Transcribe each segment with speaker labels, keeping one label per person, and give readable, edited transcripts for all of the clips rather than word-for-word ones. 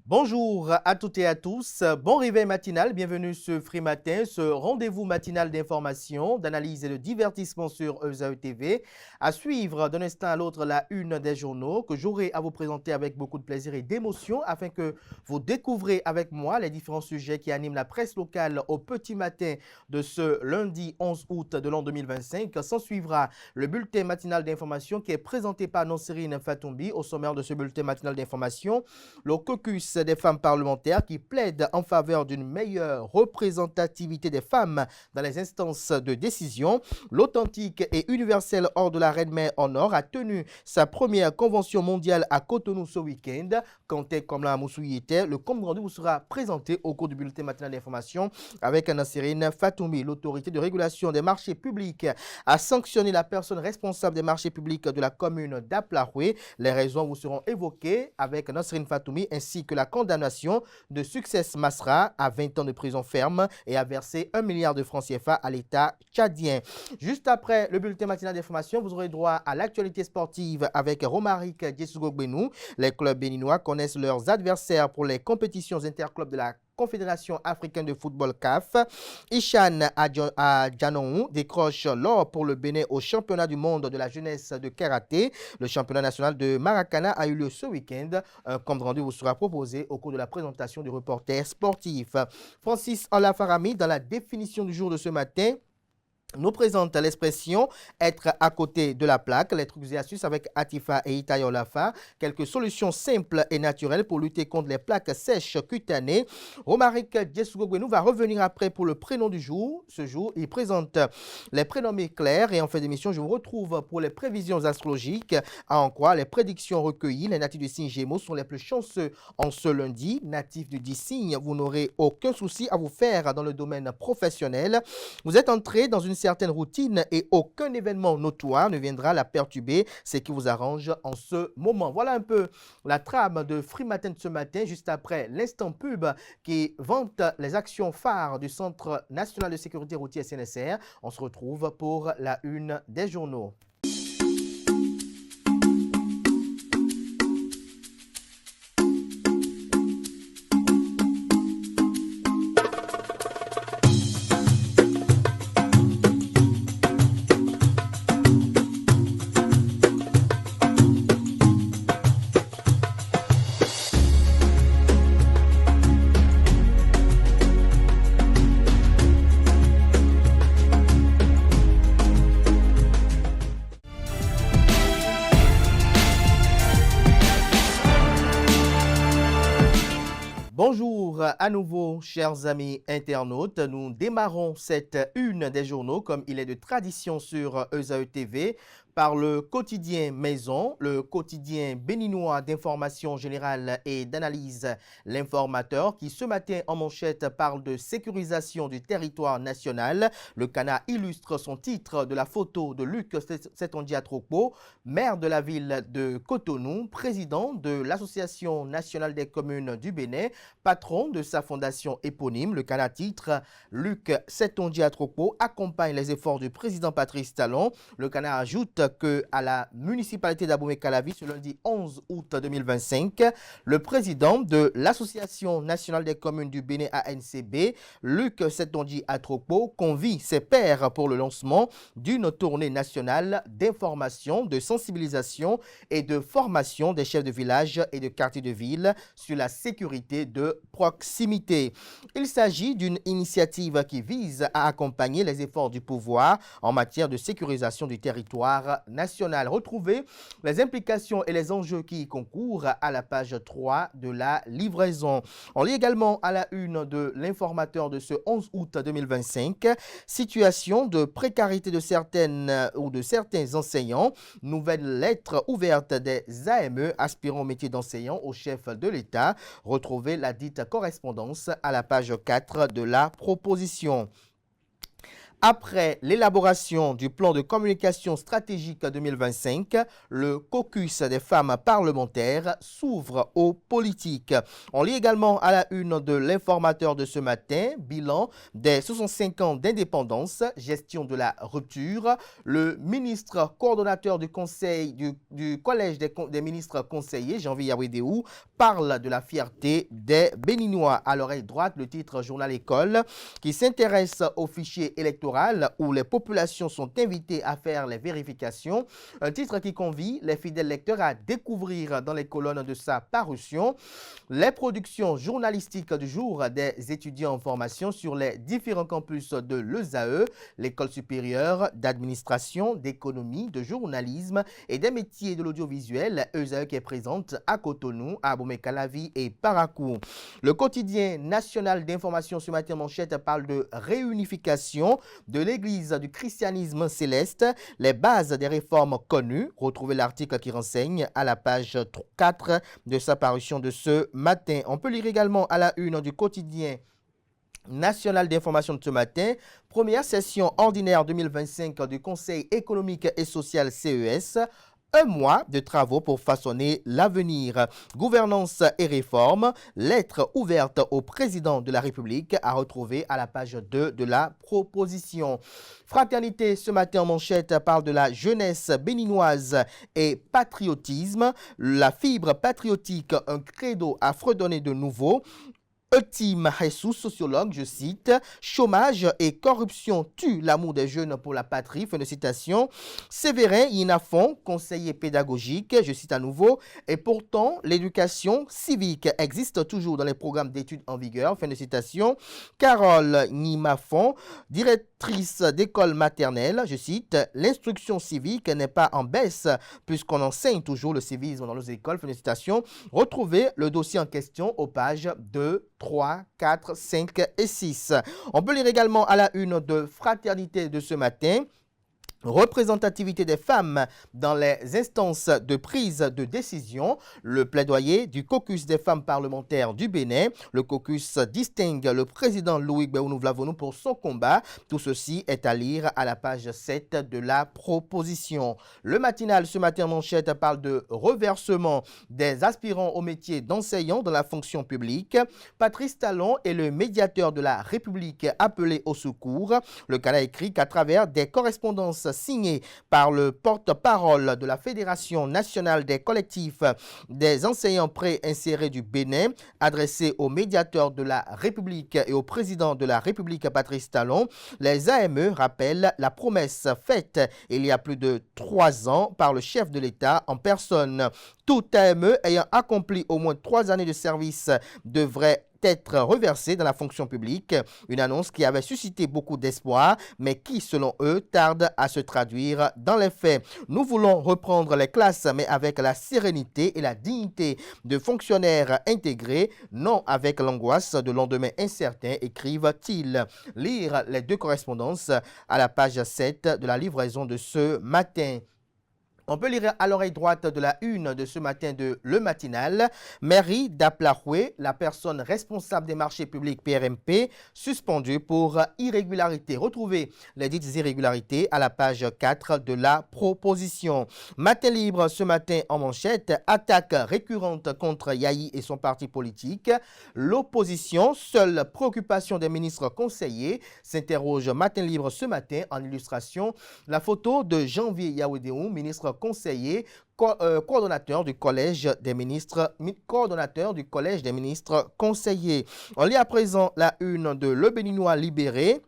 Speaker 1: Bonjour à toutes et à tous, bon réveil matinal, bienvenue sur Free Matin, ce rendez-vous matinal d'information, d'analyse et de divertissement sur ESAE TV. À suivre d'un instant à l'autre la une des journaux que j'aurai à vous présenter avec beaucoup de plaisir et d'émotion afin que vous découvrez avec moi les différents sujets qui animent la presse locale au petit matin de ce lundi 11 août de l'an 2025. S'en suivra le bulletin matinal d'information qui est présenté par Nonsérine Fatoumbi. Au sommaire de ce bulletin matinal d'information, le caucus des femmes parlementaires qui plaident en faveur d'une meilleure représentativité des femmes dans les instances de décision. L'authentique et universel Ordre de la Reine-Mère en Or a tenu sa première convention mondiale à Cotonou ce week-end. Kanté comme la Moussouillité, le compte rendu vous sera présenté au cours du bulletin matinal d'information avec Nonsérine Fatoumbi. L'autorité de régulation des marchés publics a sanctionné la personne responsable des marchés publics de la commune d'Aplaroué. Les raisons vous seront évoquées avec Nonsérine Fatoumbi ainsi que la condamnation de Success Masra à 20 ans de prison ferme et à verser 1 milliard de francs CFA à l'État tchadien. Juste après le bulletin matinal d'information, vous aurez droit à l'actualité sportive avec Romaric Djessougou-Benou. Les clubs béninois connaissent leurs adversaires pour les compétitions interclubs de la Confédération africaine de football CAF. Ishan Adjanou décroche l'or pour le Bénin au championnat du monde de la jeunesse de karaté. Le championnat national de Maracana a eu lieu ce week-end. Un compte rendu vous sera proposé au cours de la présentation du reporter sportif. Francis Olafarami, dans la définition du jour de ce matin, nous présente l'expression être à côté de la plaque, les trucs et astuces avec Atifa et Itaï Olafa, quelques solutions simples et naturelles pour lutter contre les plaques sèches cutanées. Romaric Djessougou-Benou va revenir après pour le prénom du jour. Ce jour, il présente les prénommés clairs et en fin d'émission, je vous retrouve pour les prévisions astrologiques. À en croire, les prédictions recueillies, les natifs du signe Gémeaux sont les plus chanceux en ce lundi. Natifs du 10 signe, vous n'aurez aucun souci à vous faire dans le domaine professionnel. Vous êtes entré dans une certaine routine et aucun événement notoire ne viendra la perturber, ce qui vous arrange en ce moment. Voilà un peu la trame de Free Matin de ce matin, juste après l'instant pub qui vante les actions phares du Centre national de sécurité routière CNSR. On se retrouve pour la une des journaux. Bonjour à nouveau, chers amis internautes. Nous démarrons cette une des journaux, comme il est de tradition sur ESAE TV, par le quotidien Maison, le quotidien béninois d'information générale et d'analyse, l'Informateur, qui ce matin en manchette parle de sécurisation du territoire national. Le Canard illustre son titre de la photo de Luc Setonji Atrokpo, maire de la ville de Cotonou, président de l'Association nationale des communes du Bénin, patron de sa fondation éponyme. Le Canard titre Luc Setonji Atrokpo accompagne les efforts du président Patrice Talon. Le Canard ajoute que à la municipalité d'Abomey-Calavi ce lundi 11 août 2025, le président de l'Association nationale des communes du Bénin ANCB, Luc Setonji Atrokpo, convie ses pairs pour le lancement d'une tournée nationale d'information, de sensibilisation et de formation des chefs de village et de quartiers de ville sur la sécurité de proximité. Il s'agit d'une initiative qui vise à accompagner les efforts du pouvoir en matière de sécurisation du territoire national. Retrouvez les implications et les enjeux qui y concourent à la page 3 de la livraison. On lit également à la une de l'Informateur de ce 11 août 2025, situation de précarité de certaines ou de certains enseignants, nouvelle lettre ouverte des AME aspirant au métier d'enseignant au chef de l'État. Retrouvez la dite correspondance à la page 4 de la proposition. Après l'élaboration du plan de communication stratégique 2025, le caucus des femmes parlementaires s'ouvre aux politiques. On lit également à la une de l'informateur de ce matin, bilan des 65 ans d'indépendance, gestion de la rupture. Le ministre coordonnateur du conseil du collège des ministres conseillers, Janvier Yawedéou, parle de la fierté des Béninois. À l'oreille droite, le titre Journal École qui s'intéresse au fichier électoral où les populations sont invitées à faire les vérifications. Un titre qui convie les fidèles lecteurs à découvrir dans les colonnes de sa parution les productions journalistiques du jour des étudiants en formation sur les différents campus de l'ESAE, l'École supérieure d'administration, d'économie, de journalisme et des métiers de l'audiovisuel, ESAE qui est présente à Cotonou, à Abomey-Calavi et Parakou. Le quotidien national d'information ce matin manchette parle de réunification de l'Église du christianisme céleste, les bases des réformes connues. Retrouvez l'article qui renseigne à la page 4 de sa parution de ce matin. On peut lire également à la une du quotidien national d'information de ce matin, première session ordinaire 2025 du Conseil économique et social CES. Un mois de travaux pour façonner l'avenir. Gouvernance et réforme, lettre ouverte au président de la République à retrouver à la page 2 de la proposition. Fraternité, ce matin en manchette, parle de la jeunesse béninoise et patriotisme. La fibre patriotique, un credo à fredonner de nouveau. Eutim Jesus, sociologue, je cite, chômage et corruption tuent l'amour des jeunes pour la patrie, fin de citation. Séverin Yinafon, conseiller pédagogique, je cite à nouveau, et pourtant l'éducation civique existe toujours dans les programmes d'études en vigueur, fin de citation. Carole Nimafon, directrice d'école maternelle, je cite, l'instruction civique n'est pas en baisse puisqu'on enseigne toujours le civisme dans nos écoles, fin de citation. Retrouvez le dossier en question aux pages 2, 3, 4, 5 et 6. On peut lire également à la une de Fraternité de ce matin. Représentativité des femmes dans les instances de prise de décision, le plaidoyer du caucus des femmes parlementaires du Bénin. Le caucus distingue le président Louis Béounou-Vlavonou pour son combat. Tout ceci est à lire à la page 7 de la proposition. Le matinal ce matin en manchette parle de reversement des aspirants au métier d'enseignant dans la fonction publique. Patrice Talon est le médiateur de la République appelé au secours. Le Canada écrit qu'à travers des correspondances signé par le porte-parole de la Fédération nationale des collectifs des enseignants pré-insérés du Bénin, adressé au médiateur de la République et au président de la République Patrice Talon, les AME rappellent la promesse faite il y a plus de 3 ans par le chef de l'État en personne. Tout AME ayant accompli au moins 3 années de service devrait être reversé dans la fonction publique, une annonce qui avait suscité beaucoup d'espoir, mais qui, selon eux, tarde à se traduire dans les faits. Nous voulons reprendre les classes, mais avec la sérénité et la dignité de fonctionnaires intégrés, non avec l'angoisse de lendemain incertain, écrivent-ils. Lire les deux correspondances à la page 7 de la livraison de ce matin. On peut lire à l'oreille droite de la une de ce matin de Le Matinal. Mairie d'Aplahoué, la personne responsable des marchés publics PRMP, suspendue pour irrégularité. Retrouvez les dites irrégularités à la page 4 de la proposition. Matin libre ce matin en manchette, attaque récurrente contre Yahi et son parti politique. L'opposition, seule préoccupation des ministres conseillers, s'interroge Matin libre ce matin en illustration. La photo de Janvier Yawedéou, ministre conseiller, coordonnateur du collège des ministres conseillers. On lit à présent la une de Le Béninois libéré.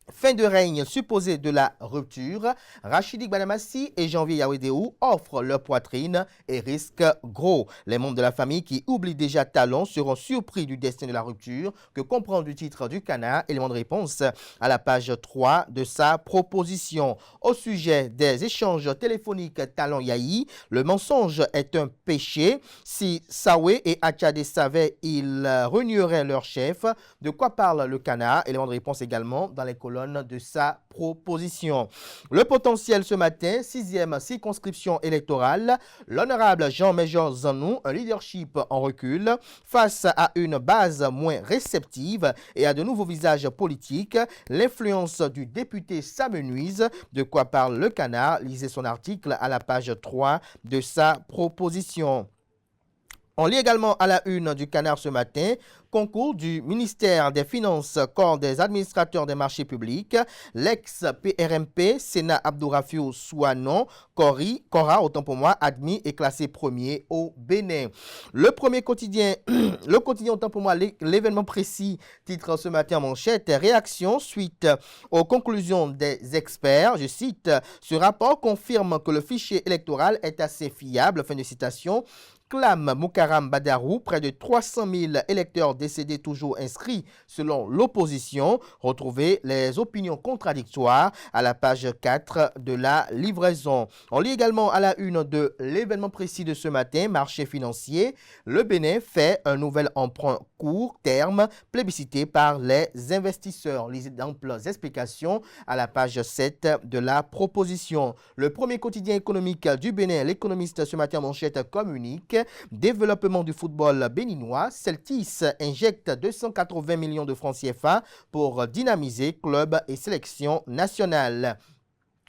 Speaker 1: Fin de règne supposée de la rupture, Rachidi Banamassi et Janvier Yawedéou offrent leur poitrine et risquent gros. Les membres de la famille qui oublient déjà Talon seront surpris du destin de la rupture que comprend du titre du Canard. Élément de réponse à la page 3 de sa proposition. Au sujet des échanges téléphoniques Talon-Yahi, le mensonge est un péché. Si Sawe et Achade savaient, ils renieraient leur chef. De quoi parle le Canard? Élément de réponse également dans les colonnes colonne de sa proposition. Le potentiel ce matin, 6e circonscription électorale, l'honorable Jean-Major Zanou, un leadership en recul, face à une base moins réceptive et à de nouveaux visages politiques, l'influence du député s'amenuise, de quoi parle le Canard, lisez son article à la page 3 de sa proposition. On lit également à la une du Canard ce matin, concours du ministère des Finances, corps des administrateurs des marchés publics, l'ex-PRMP, Sénat Abdourafiou Souanon, Cora, autant pour moi, admis et classé premier au Bénin. Le premier quotidien, le quotidien, autant pour moi, l'événement précis, titre ce matin en manchette, réaction suite aux conclusions des experts. Je cite, ce rapport confirme que le fichier électoral est assez fiable, fin de citation. Clame Moukaram Badarou, près de 300 000 électeurs décédés toujours inscrits selon l'opposition. Retrouvez les opinions contradictoires à la page 4 de la livraison. On lit également à la une de l'événement précis de ce matin, marché financier. Le Bénin fait un nouvel emprunt court terme plébiscité par les investisseurs. Lisez d'amples explications à la page 7 de la proposition. Le premier quotidien économique du Bénin, l'économiste ce matin manchette communique. Développement du football béninois, Celtis injecte 280 millions de francs CFA pour dynamiser clubs et sélections nationales.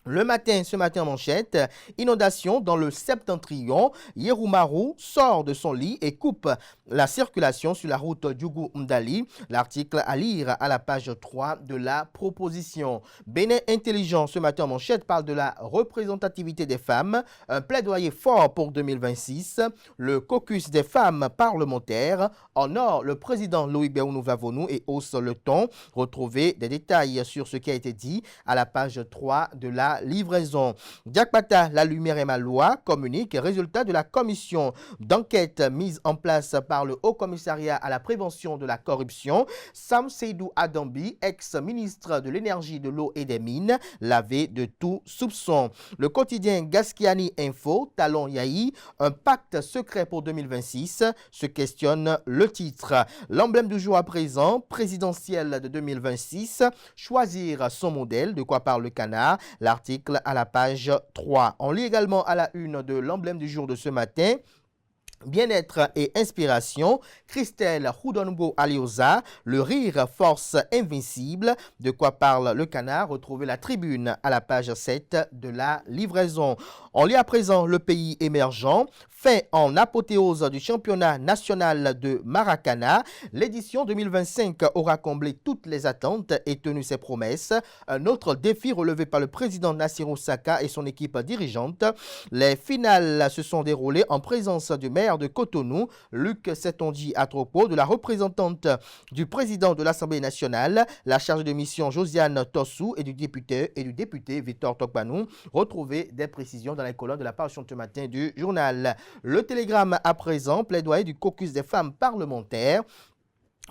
Speaker 1: Le matin, ce matin en manchette, inondation dans le septentrion. Yeroumarou sort de son lit et coupe la circulation sur la route Djougou-Mdali. L'article à lire à la page 3 de la proposition. Bénin Intelligent, ce matin en manchette, parle de la représentativité des femmes. Un plaidoyer fort pour 2026. Le caucus des femmes parlementaires. En or, le président Louis Béounou-Vavonou et hausse le ton. Retrouvez des détails sur ce qui a été dit à la page 3 de la livraison. Diakpata, la lumière est ma loi, communique résultat de la commission d'enquête mise en place par le Haut Commissariat à la prévention de la corruption. Sam Seydou Adambi, ex-ministre de l'énergie, de l'eau et des mines, lavé de tout soupçon. Le quotidien Gaskiani Info, Talon Yahi, un pacte secret pour 2026, se questionne le titre. L'emblème du jour à présent, présidentiel de 2026, choisir son modèle, de quoi parle le Canard, l'article à la page 3. On lit également à la une de l'emblème du jour de ce matin. Bien-être et inspiration, Christelle Houdonbo Alioza, le rire force invincible, de quoi parle le Canard, retrouvez la tribune à la page 7 de la livraison. On lit à présent le pays émergent, fait en apothéose du championnat national de Maracana. L'édition 2025 aura comblé toutes les attentes et tenu ses promesses. Un autre défi relevé par le président Nassirou Saka et son équipe dirigeante. Les finales se sont déroulées en présence du maire de Cotonou, Luc Setonji à propos de la représentante du président de l'Assemblée nationale, la charge de mission Josiane Tossou et du député Victor Tokbanou. Retrouvez des précisions dans les colonnes de la page ce matin du journal. Le Télégramme à présent, plaidoyer du caucus des femmes parlementaires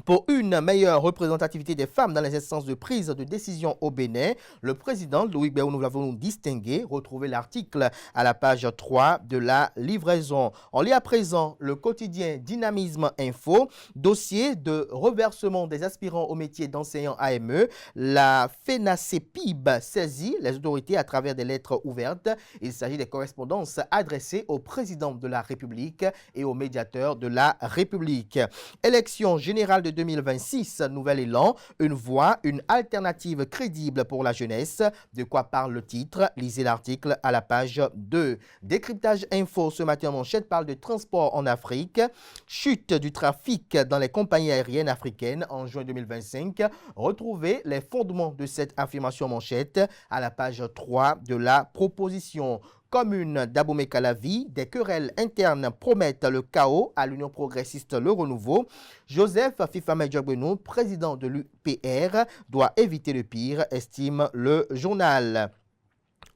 Speaker 1: pour une meilleure représentativité des femmes dans les instances de prise de décision au Bénin. Le président Louis Béounou-Vavonou distingué. Retrouvez l'article à la page 3 de la livraison. On lit à présent le quotidien Dynamisme Info, dossier de reversement des aspirants au métier d'enseignant AME. La FENACEPIB saisit les autorités à travers des lettres ouvertes. Il s'agit des correspondances adressées au président de la République et au médiateur de la République. Élection générale de 2026, nouvel élan, une voie, une alternative crédible pour la jeunesse. De quoi parle le titre? Lisez l'article à la page 2. Décryptage info, ce matin en manchette, parle de transport en Afrique. Chute du trafic dans les compagnies aériennes africaines en juin 2025. Retrouvez les fondements de cette affirmation manchette à la page 3 de la proposition. Commune d'Abomey-Calavi, des querelles internes promettent le chaos à l'Union progressiste Le Renouveau. Joseph Fifamé-Diogbenou, président de l'UPR, doit éviter le pire, estime le journal.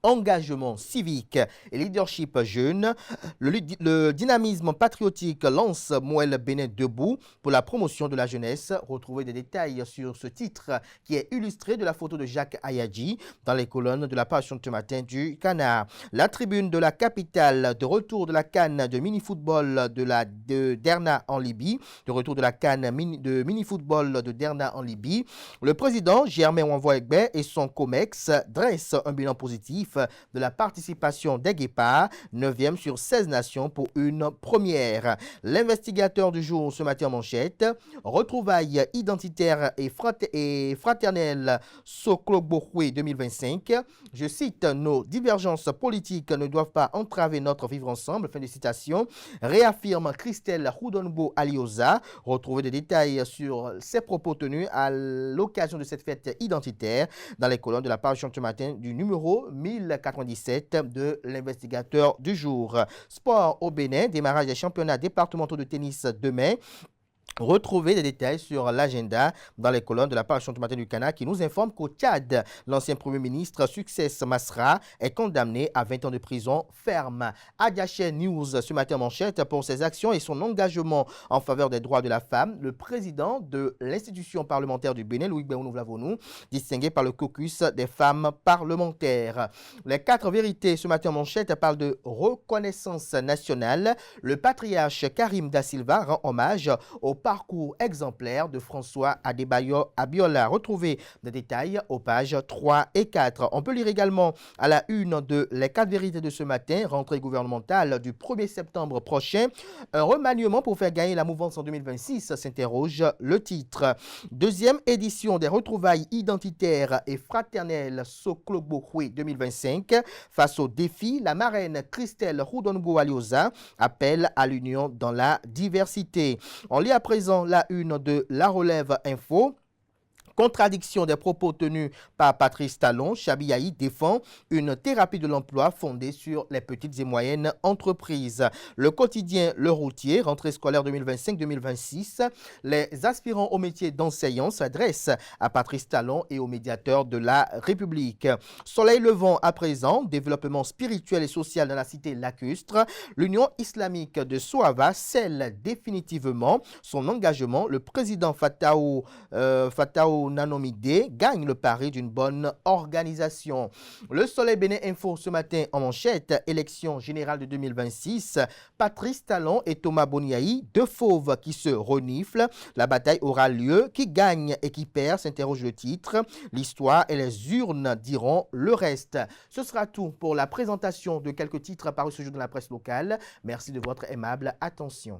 Speaker 1: engagement civique et leadership jeune. Le dynamisme patriotique lance Moelle Bénin debout pour la promotion de la jeunesse. Retrouvez des détails sur ce titre qui est illustré de la photo de Jacques Ayadji dans les colonnes de la page de ce matin du Canard. La tribune de la capitale, de retour de la CAN de mini-football de Derna en Libye, de retour de la CAN de mini-football de Derna en Libye. Le président Germain Wanvoegbe et son COMEX dressent un bilan positif de la participation des Guépards, 9e sur 16 nations pour une première. L'investigateur du jour ce matin en manchette, retrouvailles identitaires et fraternelles Soklogbohwe 2025. Je cite, nos divergences politiques ne doivent pas entraver notre vivre ensemble. Fin de citation. Réaffirme Christelle Houdonbo Alioza. Retrouvez des détails sur ses propos tenus à l'occasion de cette fête identitaire dans les colonnes de la page ce matin du numéro 1097 de l'investigateur du jour. Sport au Bénin, démarrage des championnats départementaux de tennis demain. Retrouvez des détails sur l'agenda dans les colonnes de la page ce matin du Canard qui nous informe qu'au Tchad, l'ancien Premier ministre Success Masra est condamné à 20 ans de prison ferme. Adiaché News ce matin en manchette pour ses actions et son engagement en faveur des droits de la femme. Le président de l'institution parlementaire du Bénin, Louis Béounou Vlavonou, distingué par le caucus des femmes parlementaires. Les 4 vérités ce matin en manchette parlent de reconnaissance nationale. Le patriarche Karim Da Silva rend hommage au parcours exemplaire de François Adebayo Abiola. Retrouvez des détails aux pages 3 et 4. On peut lire également à la une de Les 4 vérités de ce matin, rentrée gouvernementale du 1er septembre prochain. Un remaniement pour faire gagner la mouvance en 2026, s'interroge le titre. Deuxième édition des retrouvailles identitaires et fraternelles Soklogbohwe 2025. Face au défi, la marraine Christelle Houdonbo Alioza appelle à l'union dans la diversité. On lit à présent la une de La Relève Info. Contradiction des propos tenus par Patrice Talon, Chabiaï défend une thérapie de l'emploi fondée sur les petites et moyennes entreprises. Le quotidien Le Routier, rentrée scolaire 2025-2026, les aspirants au métier d'enseignant s'adressent à Patrice Talon et aux médiateurs de la République. Soleil levant à présent, développement spirituel et social dans la cité lacustre, l'Union islamique de Soava scelle définitivement son engagement. Le président Fatao Nanomide gagne le pari d'une bonne organisation. Le Soleil Bénin Info ce matin en manchette, élection générale de 2026, Patrice Talon et Thomas Boniaï, deux fauves qui se reniflent. La bataille aura lieu. Qui gagne et qui perd, s'interroge le titre. L'histoire et les urnes diront le reste. Ce sera tout pour la présentation de quelques titres parus ce jour dans la presse locale. Merci de votre aimable attention.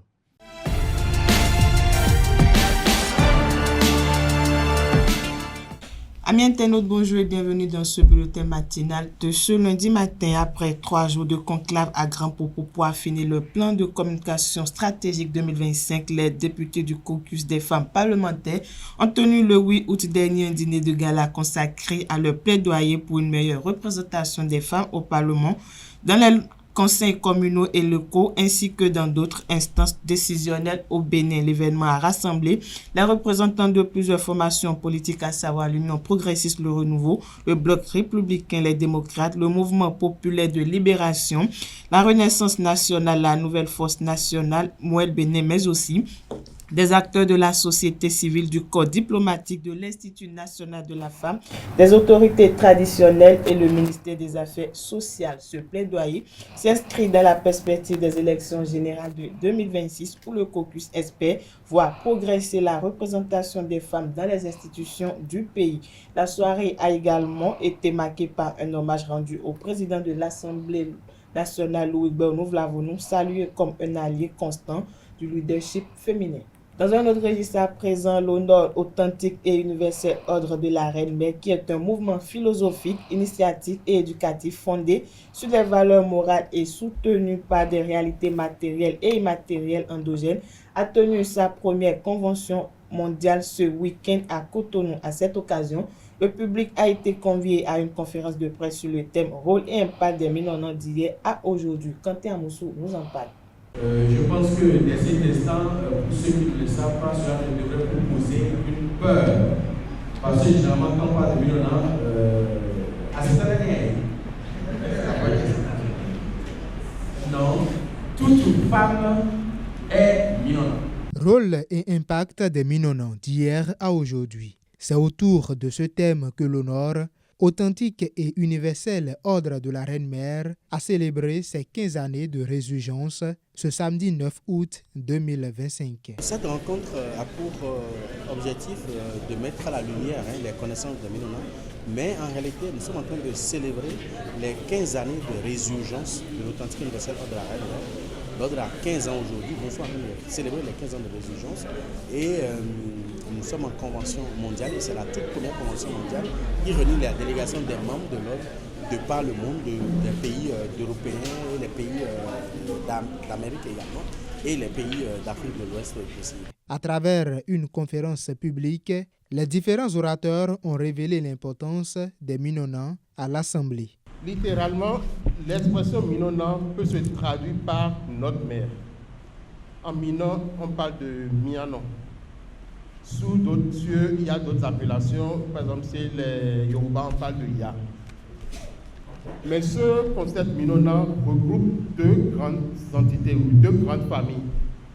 Speaker 2: Amis internautes, bonjour et bienvenue dans ce bulletin matinal de ce lundi matin. Après 3 jours de conclave à grands propos pour affiner le plan de communication stratégique 2025, les députés du caucus des femmes parlementaires ont tenu le 8 août dernier un dîner de gala consacré à leur plaidoyer pour une meilleure représentation des femmes au Parlement, dans les conseils communaux et locaux ainsi que dans d'autres instances décisionnelles au Bénin. L'événement a rassemblé les représentants de plusieurs formations politiques, à savoir l'Union progressiste Le Renouveau, le Bloc républicain Les Démocrates, le Mouvement populaire de libération, la Renaissance nationale, la Nouvelle Force nationale, Moelle Bénin, mais aussi des acteurs de la société civile, du corps diplomatique, de l'Institut national de la femme, des autorités traditionnelles et le ministère des Affaires sociales. Ce plaidoyer s'inscrit dans la perspective des élections générales de 2026 où le caucus espère voir progresser la représentation des femmes dans les institutions du pays. La soirée a également été marquée par un hommage rendu au président de l'Assemblée nationale, Louis Béounou Vlavonou, salué comme un allié constant du leadership féminin. Dans un autre registre à présent, l'honneur authentique et universel ordre de la Reine-Mère, qui est un mouvement philosophique, initiatique et éducatif fondé sur des valeurs morales et soutenu par des réalités matérielles et immatérielles endogènes, a tenu sa première convention mondiale ce week-end à Cotonou. À cette occasion, le public a été convié à une conférence de presse sur le thème « Rôle et impact des Minonans d'hier à aujourd'hui ». Quentin Amoussou nous en parle.
Speaker 3: Je pense que dès cet instant, pour ceux qui ne le savent pas, cela ne devrait pas poser une peur. Parce que généralement, quand on parle de Minonans, à cette année, toute femme est Minona.
Speaker 4: Rôle et impact des Minonans d'hier à aujourd'hui. C'est autour de ce thème que l'Honor, authentique et universel ordre de la Reine-Mère, a célébré ses 15 années de résurgence ce samedi 9 août 2025.
Speaker 5: Cette rencontre a pour objectif de mettre à la lumière les connaissances des Minonans, mais en réalité, nous sommes en train de célébrer les 15 années de résurgence de l'authentique universel ordre de la Reine-Mère. L'ordre a 15 ans aujourd'hui, nous sommes en train de célébrer les 15 ans de résurgence et nous sommes en convention mondiale et c'est la toute première convention mondiale qui réunit la délégation des membres de l'ordre de par le monde, des pays européens, les pays d'Amérique également et les pays d'Afrique de l'Ouest aussi.
Speaker 4: À travers une conférence publique, les différents orateurs ont révélé l'importance des Minonans à l'Assemblée.
Speaker 6: Littéralement, l'expression Minona peut se traduire par notre mère. En Minon, on parle de Mianon. Sous d'autres cieux, il y a d'autres appellations. Par exemple, c'est les Yoruba, on parle de Ya. Mais ce concept Minona regroupe deux grandes entités ou deux grandes familles.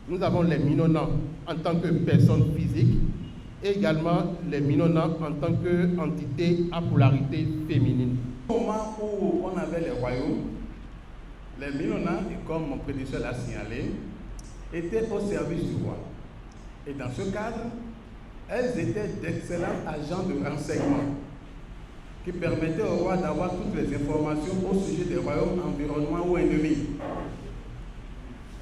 Speaker 6: Nous avons les Minonans en tant que personnes physiques et également les Minonans en tant qu'entité à polarité féminine.
Speaker 3: Au moment où on avait les royaumes, les Minonans, comme mon prédécesseur l'a signalé, étaient au service du roi. Et dans ce cadre, elles étaient d'excellents agents de renseignement qui permettaient au roi d'avoir toutes les informations au sujet des royaumes, environnements ou ennemis.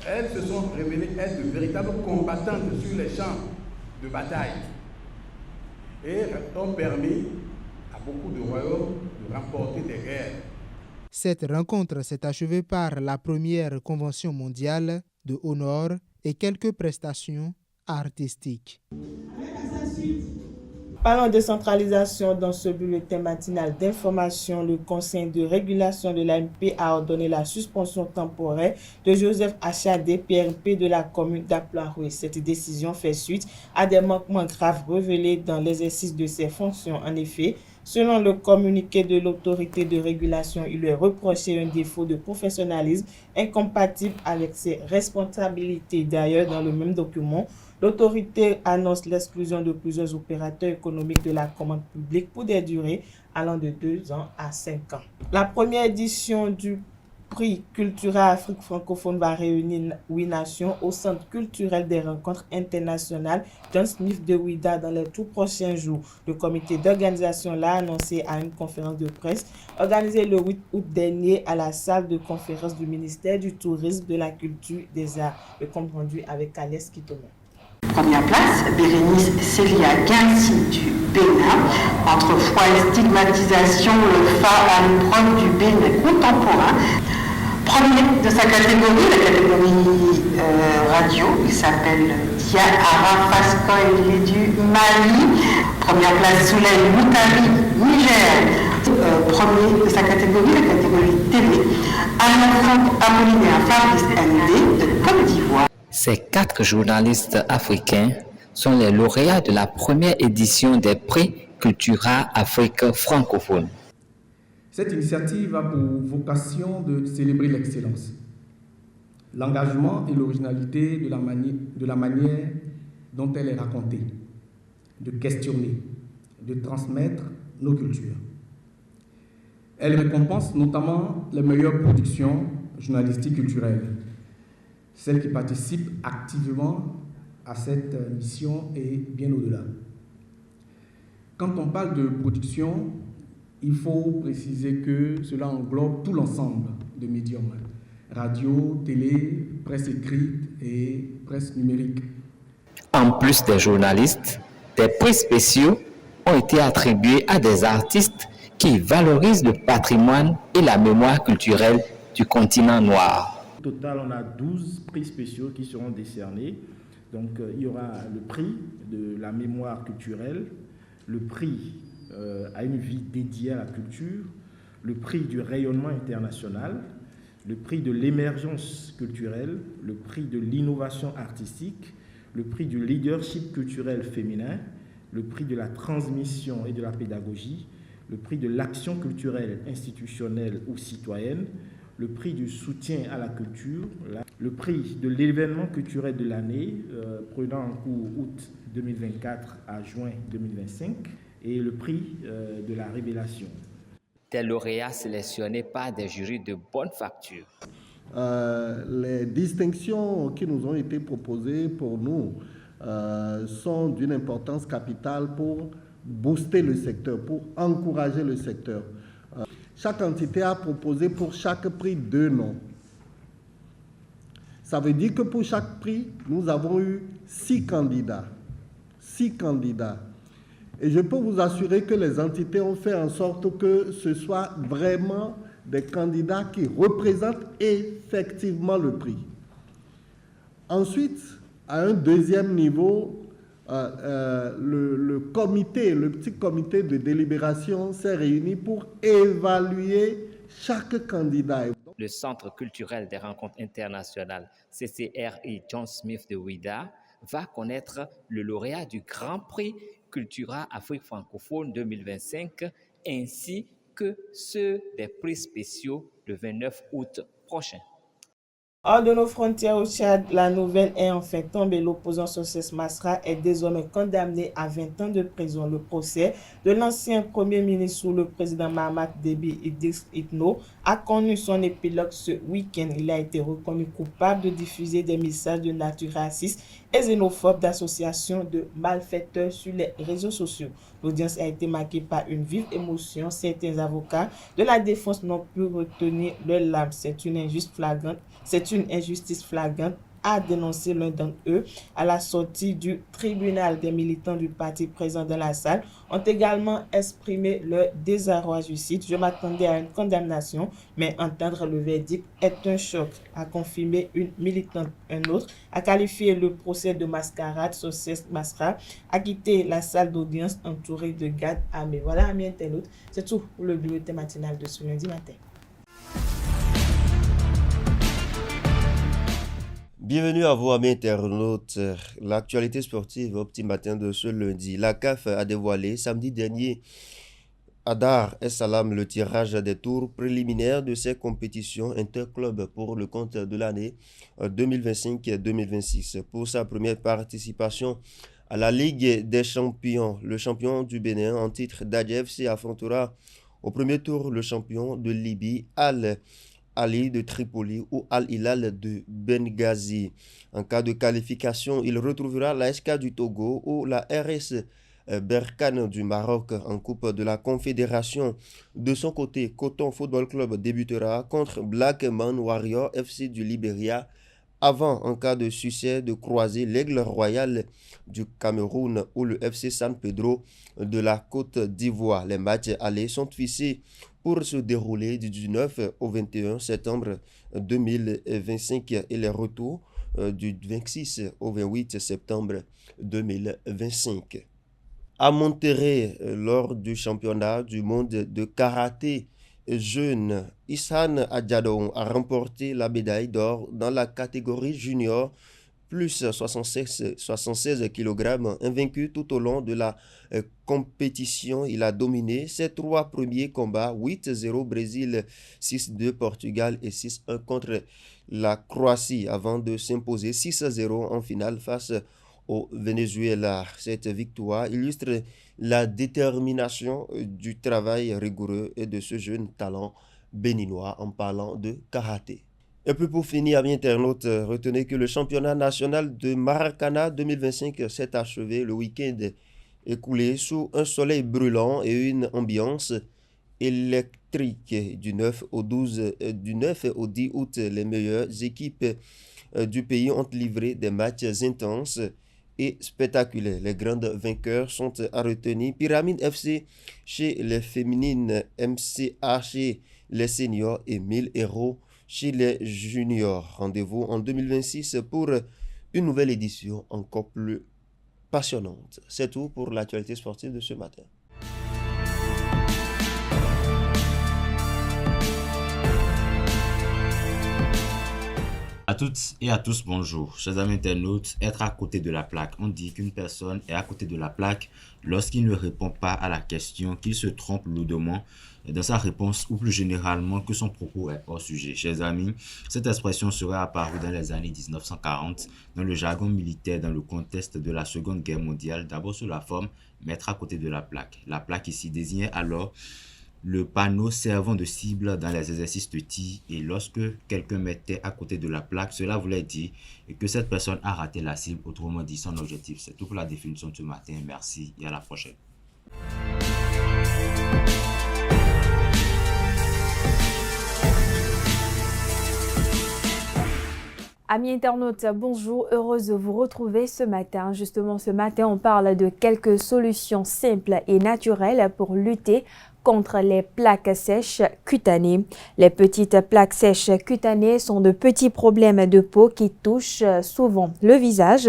Speaker 3: Elles se sont révélées être de véritables combattantes sur les champs de bataille et ont permis à beaucoup de royaumes de remporter des guerres.
Speaker 4: Cette rencontre s'est achevée par la première convention mondiale de Honor et quelques prestations artistiques.
Speaker 2: Parlant de centralisation dans ce bulletin matinal d'information, le Conseil de régulation de l'AMP a ordonné la suspension temporaire de Joseph Achadé, PRP de la commune d'Applaroué. Cette décision fait suite à des manquements graves révélés dans l'exercice de ses fonctions. En effet, selon le communiqué de l'autorité de régulation, il lui est reproché un défaut de professionnalisme incompatible avec ses responsabilités. D'ailleurs, dans le même document, l'autorité annonce l'exclusion de plusieurs opérateurs économiques de la commande publique pour des durées allant de 2 ans à 5 ans. La première édition du prix Cultura Afrique francophone va réunir 8 nations au Centre culturel des rencontres internationales John Smith de Ouidah dans les tout prochains jours. Le comité d'organisation l'a annoncé à une conférence de presse organisée le 8 août dernier à la salle de conférence du ministère du Tourisme, de la Culture et des Arts. Le compte rendu avec Alès Kitoma.
Speaker 7: Première place, Bérénice Célia Guincy du Bénin. Entre foi et stigmatisation, le phare à l'épreuve du Bénin contemporain. Premier de sa catégorie, la catégorie radio, il s'appelle Dia Arafasco, il est du Mali. Première place, Souley Moutari, Niger. Premier de sa catégorie, la catégorie télé. Apollinaire Fabrice ND de Côte d'Ivoire.
Speaker 8: Ces 4 journalistes africains sont les lauréats de la première édition des prix Cultura Afrique francophone.
Speaker 3: Cette initiative a pour vocation de célébrer l'excellence, l'engagement et l'originalité de la manière dont elle est racontée, de questionner, de transmettre nos cultures. Elle récompense notamment les meilleures productions journalistiques culturelles, celles qui participent activement à cette mission et bien au-delà. Quand on parle de production, il faut préciser que cela englobe tout l'ensemble de médiums, radio, télé, presse écrite et presse numérique.
Speaker 8: En plus des journalistes, des prix spéciaux ont été attribués à des artistes qui valorisent le patrimoine et la mémoire culturelle du continent noir.
Speaker 9: Au total, on a 12 prix spéciaux qui seront décernés. Donc, il y aura le prix de la mémoire culturelle, le prix à une vie dédiée à la culture, le prix du rayonnement international, le prix de l'émergence culturelle, le prix de l'innovation artistique, le prix du leadership culturel féminin, le prix de la transmission et de la pédagogie, le prix de l'action culturelle institutionnelle ou citoyenne, le prix du soutien à la culture, le prix de l'événement culturel de l'année, prenant en cours août 2024 à juin 2025, et le prix de la révélation.
Speaker 8: Des lauréats sélectionnés par des jurys de bonne facture.
Speaker 10: Les distinctions qui nous ont été proposées pour nous sont d'une importance capitale pour booster le secteur, pour encourager le secteur. Chaque entité a proposé pour chaque prix 2 noms. Ça veut dire que pour chaque prix, nous avons eu 6 candidats. 6 candidats. Et je peux vous assurer que les entités ont fait en sorte que ce soit vraiment des candidats qui représentent effectivement le prix. Ensuite, à un deuxième niveau, le petit comité de délibération s'est réuni pour évaluer chaque candidat.
Speaker 8: Le Centre culturel des rencontres internationales CCRI John Smith de Ouidah va connaître le lauréat du Grand Prix Cultura Afrique francophone 2025 ainsi que ceux des prix spéciaux le 29 août prochain.
Speaker 2: Hors de nos frontières au Tchad, la nouvelle est enfin tombée. L'opposant Socès Masra est désormais condamné à 20 ans de prison. Le procès de l'ancien Premier ministre sous le président Mahamat Déby Idriss Itno a connu son épilogue ce week-end. Il a été reconnu coupable de diffuser des messages de nature raciste et xénophobe d'associations de malfaiteurs sur les réseaux sociaux. L'audience a été marquée par une vive émotion. Certains avocats de la défense n'ont pu retenir leurs larmes. C'est une injustice flagrante, a dénoncé l'un d'entre eux. À la sortie du tribunal, des militants du parti présents dans la salle ont également exprimé leur désarroi. Je cite: « Je m'attendais à une condamnation, mais entendre le verdict est un choc », a confirmé une militante. Un autre a qualifié le procès de mascarade. Socès Masra a quitté la salle d'audience entouré de gardes armés. Voilà, amis internautes, c'est tout pour le bulletin matinal de ce lundi matin.
Speaker 11: Bienvenue à vous, amis internautes. L'actualité sportive au petit matin de ce lundi. La CAF a dévoilé samedi dernier à Dar es Salaam le tirage des tours préliminaires de ces compétitions interclubs pour le compte de l'année 2025-2026. Pour sa première participation à la Ligue des Champions, le champion du Bénin en titre d'ADFC affrontera au premier tour le champion de Libye, Al-Ali de Tripoli ou Al-Hilal de Benghazi. En cas de qualification, il retrouvera la SK du Togo ou la RS Berkane du Maroc en Coupe de la Confédération. De son côté, Coton Football Club débutera contre Blackman Warrior FC du Libéria avant, en cas de succès, de croiser l'Aigle Royal du Cameroun ou le FC San Pedro de la Côte d'Ivoire. Les matchs allés sont fixés pour se dérouler du 19 au 21 septembre 2025 et les retours du 26 au 28 septembre 2025. À Monterrey, lors du championnat du monde de karaté jeune, Ihsan Adjadon a remporté la médaille d'or dans la catégorie junior plus 76 kg. Invaincu tout au long de la compétition, il a dominé ses 3 premiers combats, 8-0 Brésil, 6-2 Portugal et 6-1 contre la Croatie avant de s'imposer 6-0 en finale face au Venezuela. Cette victoire illustre la détermination du travail rigoureux et de ce jeune talent béninois en parlant de karaté. Et puis pour finir, amis internautes, retenez que le championnat national de Maracana 2025 s'est achevé le week-end écoulé sous un soleil brûlant et une ambiance électrique. Du 9 au 10 août, les meilleures équipes du pays ont livré des matchs intenses et spectaculaires. Les grandes vainqueurs sont à retenir: Pyramide FC chez les féminines, MCA chez les seniors et 1000 héros chez les juniors. Rendez-vous en 2026 pour une nouvelle édition encore plus passionnante. C'est tout pour l'actualité sportive de ce matin.
Speaker 12: À toutes et à tous, bonjour. Chers amis internautes, être à côté de la plaque. On dit qu'une personne est à côté de la plaque lorsqu'il ne répond pas à la question, qu'il se trompe lourdement dans sa réponse ou plus généralement que son propos est hors sujet. Chers amis, cette expression serait apparue dans les années 1940 dans le jargon militaire dans le contexte de la Seconde Guerre mondiale, d'abord sous la forme mettre à côté de la plaque. La plaque ici désignait alors le panneau servant de cible dans les exercices de tir, et lorsque quelqu'un mettait à côté de la plaque, cela voulait dire que cette personne a raté la cible, autrement dit son objectif. C'est tout pour la définition de ce matin. Merci et à la prochaine.
Speaker 13: Amis internautes, bonjour, heureuse de vous retrouver ce matin. Justement, ce matin, on parle de quelques solutions simples et naturelles pour lutter contre les plaques sèches cutanées. Les petites plaques sèches cutanées sont de petits problèmes de peau qui touchent souvent le visage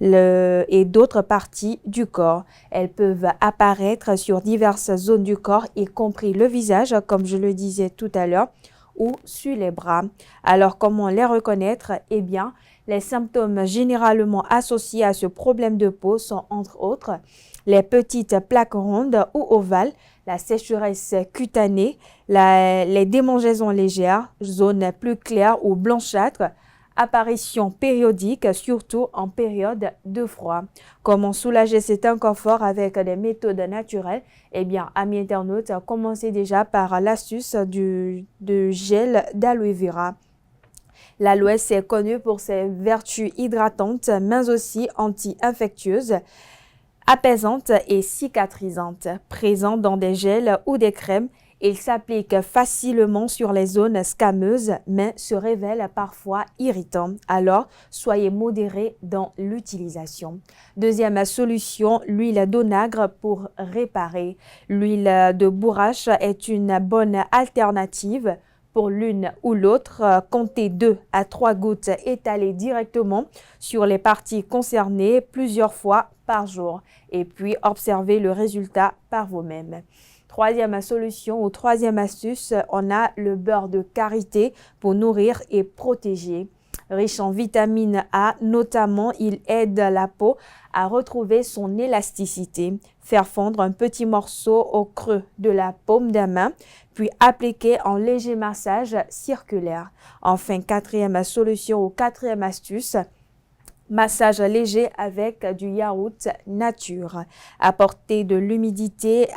Speaker 13: et d'autres parties du corps. Elles peuvent apparaître sur diverses zones du corps, y compris le visage, comme je le disais tout à l'heure, ou sur les bras. Alors, comment les reconnaître? Eh bien, les symptômes généralement associés à ce problème de peau sont entre autres les petites plaques rondes ou ovales, la sécheresse cutanée, les démangeaisons légères, zones plus claires ou blanchâtres, apparition périodique, surtout en période de froid. Comment soulager cet inconfort avec des méthodes naturelles? Eh bien, amis internautes, commencez déjà par l'astuce de gel d'aloe vera. L'aloe est connu pour ses vertus hydratantes, mais aussi anti-infectieuses, apaisantes et cicatrisantes. Présent dans des gels ou des crèmes, il s'applique facilement sur les zones scameuses, mais se révèle parfois irritant. Alors, soyez modérés dans l'utilisation. Deuxième solution, l'huile d'onagre pour réparer. L'huile de bourrache est une bonne alternative. Pour l'une ou l'autre, comptez 2 à 3 gouttes étalées directement sur les parties concernées plusieurs fois par jour. Et puis, observez le résultat par vous-même. Troisième solution ou troisième astuce, on a le beurre de karité pour nourrir et protéger. Riche en vitamine A, notamment, il aide la peau à retrouver son élasticité. Faire fondre un petit morceau au creux de la paume de main, puis appliquer en léger massage circulaire. Enfin, quatrième solution ou quatrième astuce, massage léger avec du yaourt nature. Apporter de l'humidité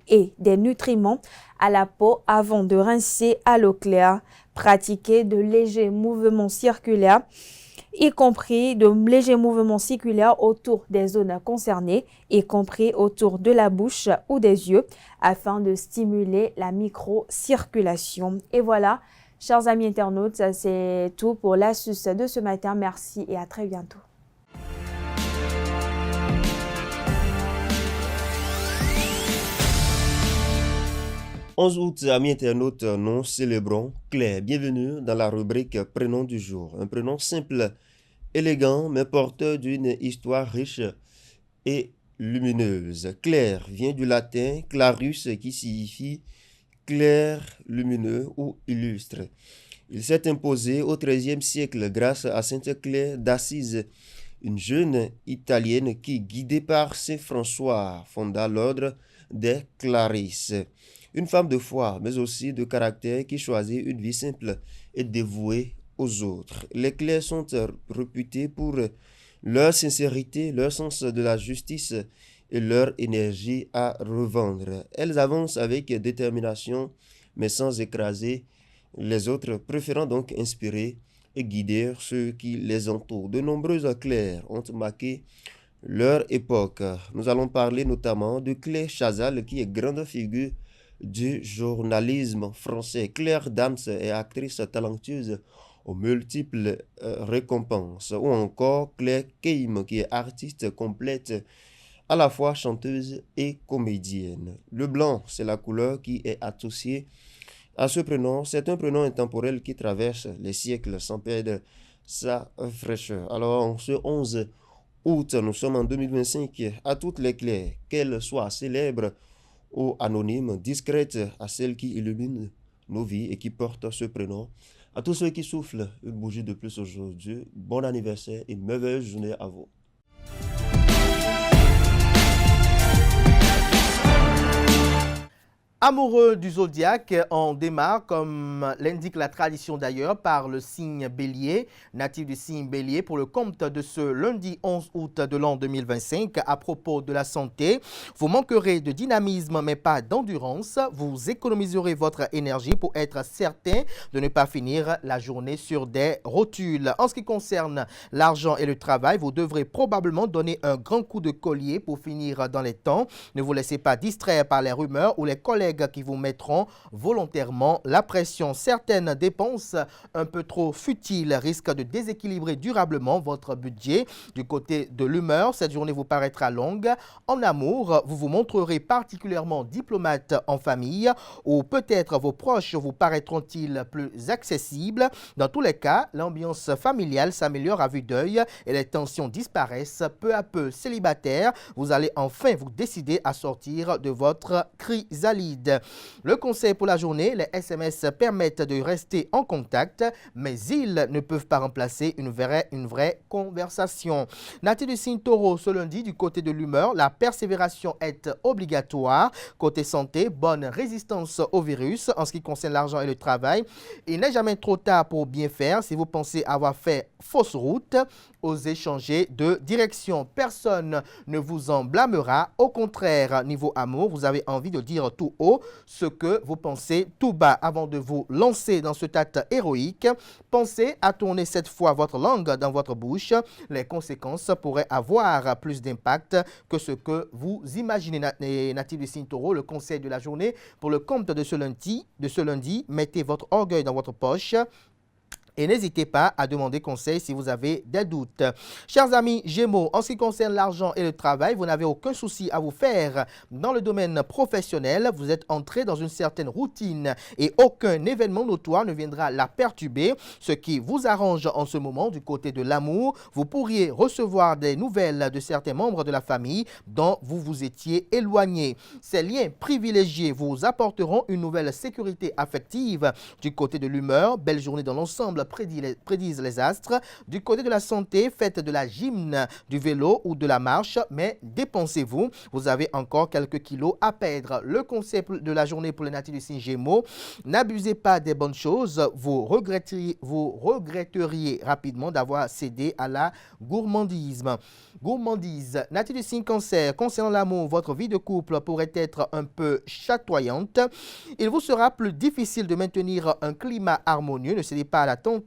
Speaker 13: et des nutriments à la peau avant de rincer à l'eau claire. Pratiquer de légers mouvements circulaires, y compris de légers mouvements circulaires autour des zones concernées, y compris autour de la bouche ou des yeux, afin de stimuler la microcirculation. Et voilà, chers amis internautes, c'est tout pour l'astuce de ce matin. Merci et à très bientôt.
Speaker 11: « 11 août, amis internautes, nous célébrons Claire. Bienvenue dans la rubrique Prénom du jour. Un prénom simple, élégant, mais porteur d'une histoire riche et lumineuse. Claire vient du latin clarus qui signifie clair, lumineux ou illustre. Il s'est imposé au XIIIe siècle grâce à Sainte Claire d'Assise, une jeune italienne qui, guidée par Saint François, fonda l'ordre des Clarisses. Une femme de foi, mais aussi de caractère qui choisit une vie simple et dévouée aux autres. Les Claires sont réputées pour leur sincérité, leur sens de la justice et leur énergie à revendre. Elles avancent avec détermination, mais sans écraser les autres, préférant donc inspirer et guider ceux qui les entourent. De nombreuses Claires ont marqué leur époque. Nous allons parler notamment de Claire Chazal, qui est grande figure du journalisme français. Claire Dams est actrice talentueuse aux multiples récompenses. Ou encore Claire Keim, qui est artiste complète, à la fois chanteuse et comédienne. Le blanc, c'est la couleur qui est associée à ce prénom. C'est un prénom intemporel qui traverse les siècles sans perdre sa fraîcheur. Alors, en ce 11 août, nous sommes en 2025, à toutes les Claires, qu'elles soient célèbres ou anonymes, discrètes, à celles qui illuminent nos vies et qui portent ce prénom. À tous ceux qui soufflent une bougie de plus aujourd'hui, bon anniversaire et merveilleuse journée à vous.
Speaker 1: Amoureux du zodiaque, on démarre, comme l'indique la tradition d'ailleurs, par le signe bélier, natif du signe bélier, pour le compte de ce lundi 11 août de l'an 2025. À propos de la santé, vous manquerez de dynamisme mais pas d'endurance. Vous économiserez votre énergie pour être certain de ne pas finir la journée sur des rotules. En ce qui concerne l'argent et le travail, vous devrez probablement donner un grand coup de collier pour finir dans les temps. Ne vous laissez pas distraire par les rumeurs ou les collègues qui vous mettront volontairement la pression. Certaines dépenses un peu trop futiles risquent de déséquilibrer durablement votre budget. Du côté de l'humeur, cette journée vous paraîtra longue. En amour, vous vous montrerez particulièrement diplomate en famille, ou peut-être vos proches vous paraîtront-ils plus accessibles. Dans tous les cas, l'ambiance familiale s'améliore à vue d'œil et les tensions disparaissent peu à peu. Célibataire, vous allez enfin vous décider à sortir de votre chrysalide. Le conseil pour la journée, les SMS permettent de rester en contact, mais ils ne peuvent pas remplacer une vraie conversation. Natif du signe taureau, ce lundi, du côté de l'humeur, la persévération est obligatoire. Côté santé, bonne résistance au virus. En ce qui concerne l'argent et le travail, il n'est jamais trop tard pour bien faire. Si vous pensez avoir fait fausse route, osez changer de direction. Personne ne vous en blâmera. Au contraire, niveau amour, vous avez envie de dire tout haut ce que vous pensez tout bas. Avant de vous lancer dans cet acte héroïque, pensez à tourner cette fois votre langue dans votre bouche. Les conséquences pourraient avoir plus d'impact que ce que vous imaginez. Natif du signe taureau, le conseil de la journée pour le compte de ce lundi, mettez votre orgueil dans votre poche. Et n'hésitez pas à demander conseil si vous avez des doutes. Chers amis Gémeaux, en ce qui concerne l'argent et le travail, vous n'avez aucun souci à vous faire. Dans le domaine professionnel, vous êtes entré dans une certaine routine et aucun événement notoire ne viendra la perturber, ce qui vous arrange en ce moment. Du côté de l'amour, vous pourriez recevoir des nouvelles de certains membres de la famille dont vous vous étiez éloigné. Ces liens privilégiés vous apporteront une nouvelle sécurité affective. Du côté de l'humeur, belle journée dans l'ensemble prédisent les astres. Du côté de la santé, faites de la gym, du vélo ou de la marche, mais dépensez-vous. Vous avez encore quelques kilos à perdre. Le conseil de la journée pour les natifs du signe Gémeaux, n'abusez pas des bonnes choses. Vous regretteriez rapidement d'avoir cédé à la gourmandise. Natif du signe Cancer, concernant l'amour, votre vie de couple pourrait être un peu chatoyante. Il vous sera plus difficile de maintenir un climat harmonieux. Ne cédez pas à la tentation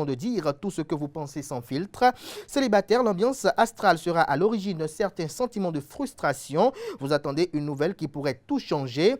Speaker 1: de dire tout ce que vous pensez sans filtre. Célibataire, l'ambiance astrale sera à l'origine d'un certain sentiment de frustration. Vous attendez une nouvelle qui pourrait tout changer.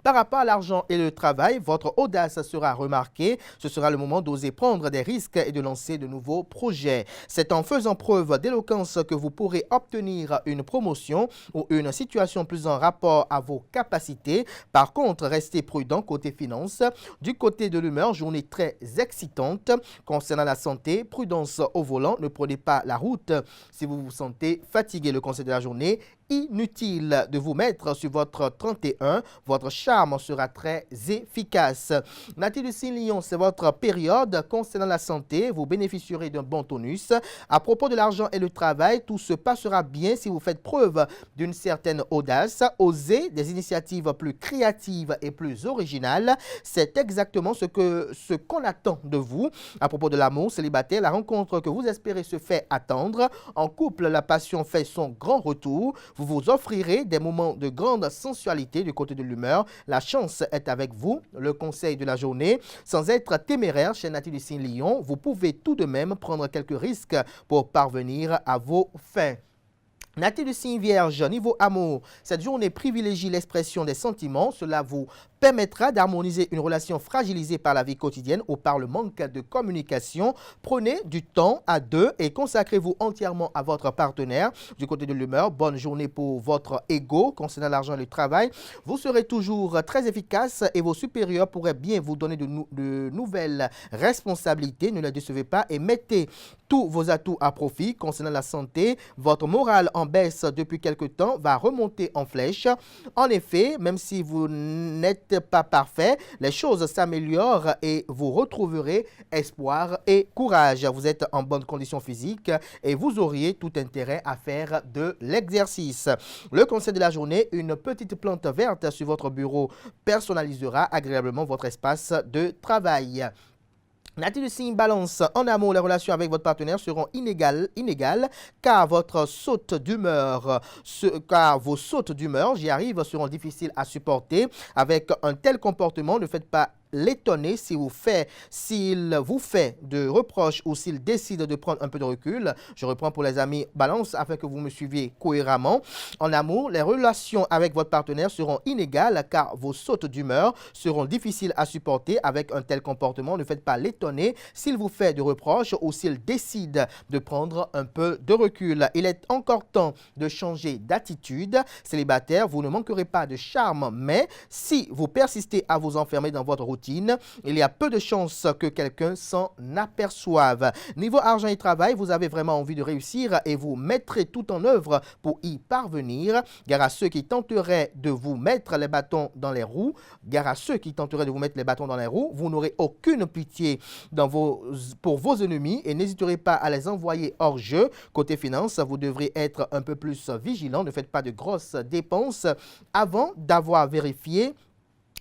Speaker 1: Par rapport à l'argent et le travail, votre audace sera remarquée. Ce sera le moment d'oser prendre des risques et de lancer de nouveaux projets. C'est en faisant preuve d'éloquence que vous pourrez obtenir une promotion ou une situation plus en rapport à vos capacités. Par contre, restez prudent côté finances. Du côté de l'humeur, journée très excitante. Concernant la santé, prudence au volant. Ne prenez pas la route si vous vous sentez fatigué. Le conseil de la journée, inutile de vous mettre sur votre 31. Votre charme sera très efficace. Natif du signe Lion, c'est votre période. Concernant la santé, vous bénéficierez d'un bon tonus. À propos de l'argent et le travail, tout se passera bien si vous faites preuve d'une certaine audace. Osez des initiatives plus créatives et plus originales. C'est exactement ce qu'on attend de vous. À propos de l'amour, célibataire, la rencontre que vous espérez se fait attendre. En couple, la passion fait son grand retour. Vous vous offrirez des moments de grande sensualité. Du côté de l'humeur, la chance est avec vous. Le conseil de la journée, sans être téméraire chez natif du signe Lion, vous pouvez tout de même prendre quelques risques pour parvenir à vos fins. Natif du signe Vierge, niveau amour, cette journée privilégie l'expression des sentiments. Cela vous permettra d'harmoniser une relation fragilisée par la vie quotidienne ou par le manque de communication. Prenez du temps à deux et consacrez-vous entièrement à votre partenaire. Du côté de l'humeur, bonne journée pour votre ego. Concernant l'argent et le travail, vous serez toujours très efficace et vos supérieurs pourraient bien vous donner de nouvelles responsabilités. Ne les décevez pas et mettez tous vos atouts à profit. Concernant la santé, votre morale en baisse depuis quelque temps va remonter en flèche. En effet, même si vous n'êtes n'êtes pas parfait, les choses s'améliorent et vous retrouverez espoir et courage. Vous êtes en bonne condition physique et vous auriez tout intérêt à faire de l'exercice. Le conseil de la journée, une petite plante verte sur votre bureau personnalisera agréablement votre espace de travail. Natif du signe Balance, en amour, les relations avec votre partenaire seront inégales car vos sautes d'humeur, j'y arrive, seront difficiles à supporter. Avec un tel comportement, ne faites pas l'étonner s'il vous fait de reproches ou s'il décide de prendre un peu de recul. Je reprends pour les amis Balance afin que vous me suiviez cohéremment. En amour, les relations avec votre partenaire seront inégales car vos sautes d'humeur seront difficiles à supporter. Avec un tel comportement, ne faites pas l'étonner s'il vous fait de reproches ou s'il décide de prendre un peu de recul. Il est encore temps de changer d'attitude. Célibataire, vous ne manquerez pas de charme, mais si vous persistez à vous enfermer dans votre routine, il y a peu de chances que quelqu'un s'en aperçoive. Niveau argent et travail, vous avez vraiment envie de réussir et vous mettrez tout en œuvre pour y parvenir. Gare à ceux qui tenteraient de vous mettre les bâtons dans les roues. Vous n'aurez aucune pitié pour vos ennemis et n'hésiterez pas à les envoyer hors jeu. Côté finance, vous devrez être un peu plus vigilant. Ne faites pas de grosses dépenses avant d'avoir vérifié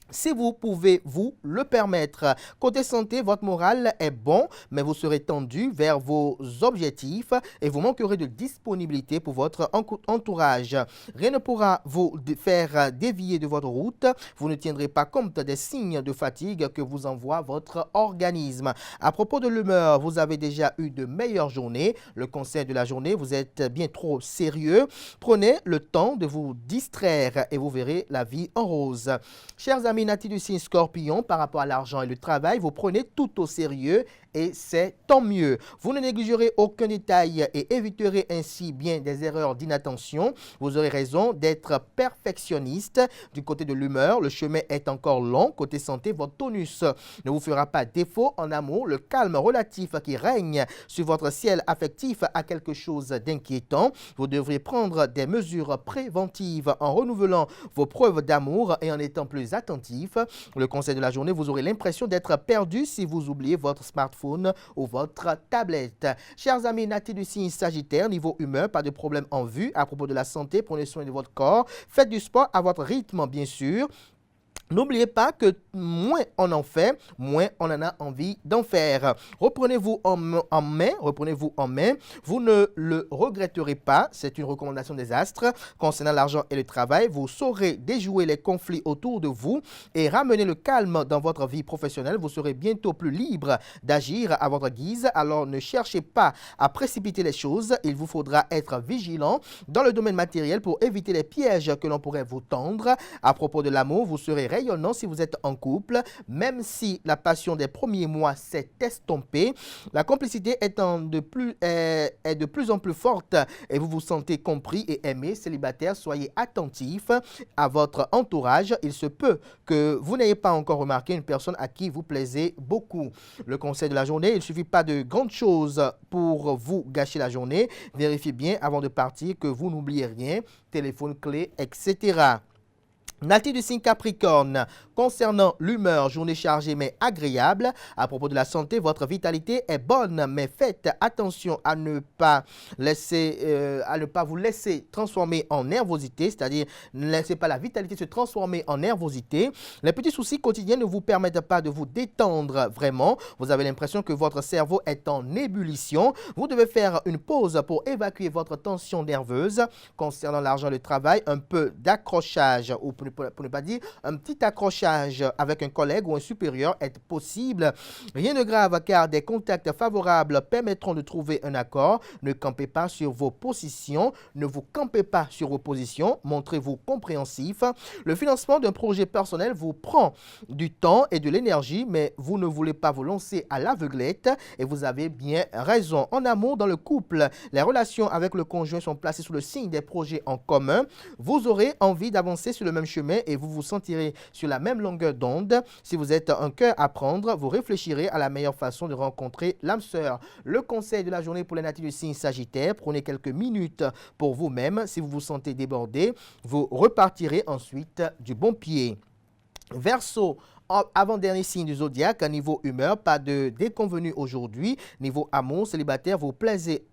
Speaker 1: si vous pouvez vous le permettre. Côté santé, votre moral est bon, mais vous serez tendu vers vos objectifs et vous manquerez de disponibilité pour votre entourage. Rien ne pourra vous faire dévier de votre route. Vous ne tiendrez pas compte des signes de fatigue que vous envoie votre organisme. À propos de l'humeur, vous avez déjà eu de meilleures journées. Le conseil de la journée, vous êtes bien trop sérieux. Prenez le temps de vous distraire et vous verrez la vie en rose. Chers amis natifs du signe Scorpion, par rapport à l'argent et le travail, vous prenez tout au sérieux et c'est tant mieux. Vous ne négligerez aucun détail et éviterez ainsi bien des erreurs d'inattention. Vous aurez raison d'être perfectionniste. Du côté de l'humeur, le chemin est encore long. Côté santé, votre tonus ne vous fera pas défaut. En amour, le calme relatif qui règne sur votre ciel affectif a quelque chose d'inquiétant. Vous devrez prendre des mesures préventives en renouvelant vos preuves d'amour et en étant plus attentif. Le conseil de la journée, vous aurez l'impression d'être perdu si vous oubliez votre smartphone ou votre tablette. Chers amis natifs du signe Sagittaire, niveau humeur, pas de problème en vue. À propos de la santé, prenez soin de votre corps. Faites du sport à votre rythme, bien sûr. N'oubliez pas que moins on en fait, moins on en a envie d'en faire. Reprenez-vous en main. Vous ne le regretterez pas. C'est une recommandation des astres. Concernant l'argent et le travail, vous saurez déjouer les conflits autour de vous et ramener le calme dans votre vie professionnelle. Vous serez bientôt plus libre d'agir à votre guise. Alors ne cherchez pas à précipiter les choses. Il vous faudra être vigilant dans le domaine matériel pour éviter les pièges que l'on pourrait vous tendre. À propos de l'amour, vous serez rayonnant si vous êtes en couple, même si la passion des premiers mois s'est estompée. La complicité est de plus en plus forte et vous vous sentez compris et aimé. Célibataire, soyez attentif à votre entourage. Il se peut que vous n'ayez pas encore remarqué une personne à qui vous plaisez beaucoup. Le conseil de la journée, il ne suffit pas de grandes choses pour vous gâcher la journée. Vérifiez bien avant de partir que vous n'oubliez rien, téléphone, clé, etc. Natif du signe Capricorne, concernant l'humeur, journée chargée mais agréable. À propos de la santé, votre vitalité est bonne, mais faites attention à ne pas vous laisser transformer en nervosité, c'est-à-dire ne laissez pas la vitalité se transformer en nervosité. Les petits soucis quotidiens ne vous permettent pas de vous détendre vraiment. Vous avez l'impression que votre cerveau est en ébullition. Vous devez faire une pause pour évacuer votre tension nerveuse. Concernant l'argent et le travail, un peu d'accrochage ou pour ne pas dire un petit accrochage avec un collègue ou un supérieur est possible. Rien de grave car des contacts favorables permettront de trouver un accord. Ne campez pas sur vos positions. Ne vous campez pas sur vos positions. Montrez-vous compréhensif. Le financement d'un projet personnel vous prend du temps et de l'énergie, mais vous ne voulez pas vous lancer à l'aveuglette et vous avez bien raison. En amour, dans le couple, les relations avec le conjoint sont placées sous le signe des projets en commun. Vous aurez envie d'avancer sur le même chemin et vous vous sentirez sur la même longueur d'onde. Si vous êtes un cœur à prendre, vous réfléchirez à la meilleure façon de rencontrer l'âme sœur. Le conseil de la journée pour les natifs du signe Sagittaire, prenez quelques minutes pour vous-même. Si vous vous sentez débordé, vous repartirez ensuite du bon pied. Verseau, avant-dernier signe du zodiaque, niveau humeur, pas de déconvenu aujourd'hui. Niveau amour, célibataire, vous plaisez,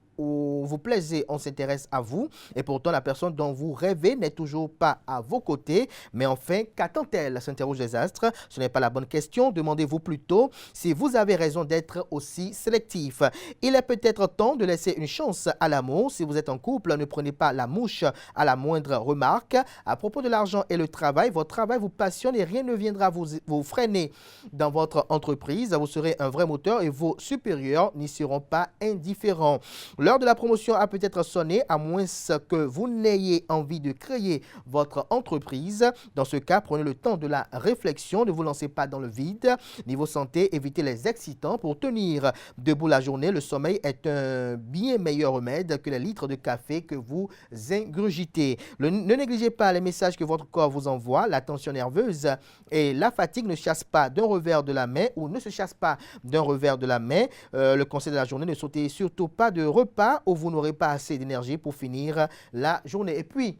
Speaker 1: on s'intéresse à vous. Et pourtant, la personne dont vous rêvez n'est toujours pas à vos côtés. Mais enfin, qu'attend-elle? S'interroge les astres. Ce n'est pas la bonne question. Demandez-vous plutôt si vous avez raison d'être aussi sélectif. Il est peut-être temps de laisser une chance à l'amour. Si vous êtes en couple, ne prenez pas la mouche à la moindre remarque. À propos de l'argent et le travail, votre travail vous passionne et rien ne viendra vous freiner dans votre entreprise. Vous serez un vrai moteur et vos supérieurs n'y seront pas indifférents. L'heure de la promotion a peut-être sonné, à moins que vous n'ayez envie de créer votre entreprise. Dans ce cas, prenez le temps de la réflexion, ne vous lancez pas dans le vide. Niveau santé, évitez les excitants pour tenir debout la journée. Le sommeil est un bien meilleur remède que les litres de café que vous ingurgitez. Ne négligez pas les messages que votre corps vous envoie. La tension nerveuse et la fatigue ne chassent pas d'un revers de la main ou ne se chassent pas d'un revers de la main. Le conseil de la journée, ne sautez surtout pas de repas où vous n'aurez pas assez d'énergie pour finir la journée. Et puis,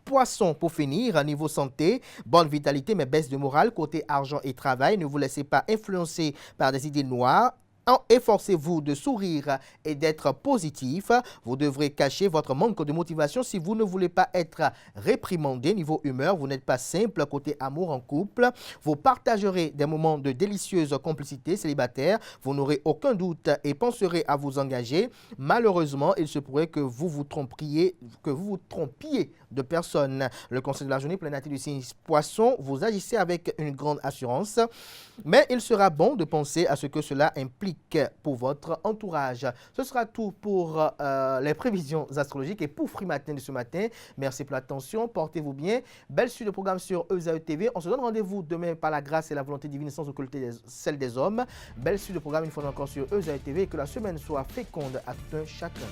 Speaker 1: Poisson, pour finir, à niveau santé, bonne vitalité mais baisse de morale côté argent et travail. Ne vous laissez pas influencer par des idées noires. Efforcez-vous de sourire et d'être positif. Vous devrez cacher votre manque de motivation si vous ne voulez pas être réprimandé. Niveau humeur, vous n'êtes pas simple côté amour en couple. Vous partagerez des moments de délicieuse complicité célibataire. Vous n'aurez aucun doute et penserez à vous engager. Malheureusement, il se pourrait que vous vous trompiez de personne. Le conseil de la journée, plein du signe Poisson, vous agissez avec une grande assurance, mais il sera bon de penser à ce que cela implique pour votre entourage. Ce sera tout pour les prévisions astrologiques et pour Free Matin de ce matin. Merci pour l'attention, portez-vous bien. Belle suite de programme sur ESAE TV. On se donne rendez-vous demain par la grâce et la volonté divine sans occulter celle des hommes. Belle suite de programme une fois encore sur ESAE TV et que la semaine soit féconde à tout un chacun.